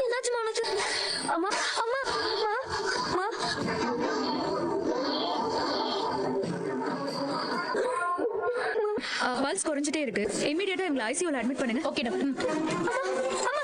என்னாச்சுமா உனக்கு? அம்மா அம்மா அம்மா பல்ஸ் குறைஞ்சிட்டே இருக்கு. இமீடியட்டா இவங்களை ஐசியூல அட்மிட் பண்ணுங்க. Okay doctor. அம்மா